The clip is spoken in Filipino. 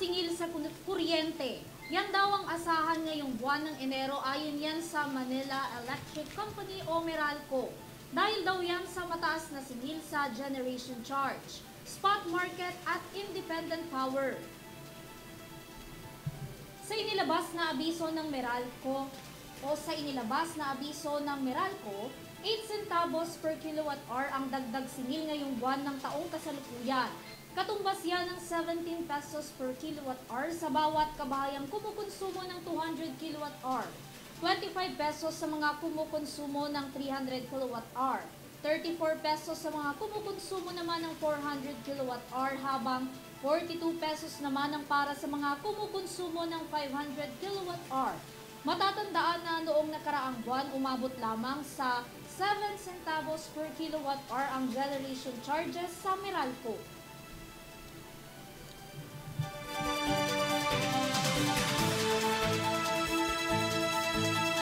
singil sa kuryente. Yan daw ang asahan ngayong buwan ng Enero ayon yan sa Manila Electric Company o Meralco. Dahil daw yan sa mataas na singil sa generation charge, spot market at independent power. Sa inilabas na abiso ng Meralco, 8 centavos per kilowatt hour ang dagdag singil ngayong buwan ng taong kasalukuyan. Katumbas yan ng 17 pesos per kilowatt hour sa bawat kabahayang kumukonsumo ng 200 kilowatt hour, 25 pesos sa mga kumukonsumo ng 300 kilowatt hour, 34 pesos sa mga kumukonsumo naman ng 400 kilowatt hour habang 42 pesos naman ang para sa mga kumukonsumo ng 500 kilowatt hour. Matatandaan na noong nakaraang buwan umabot lamang sa 7 centavos per kilowatt hour ang generation charges sa Meralco.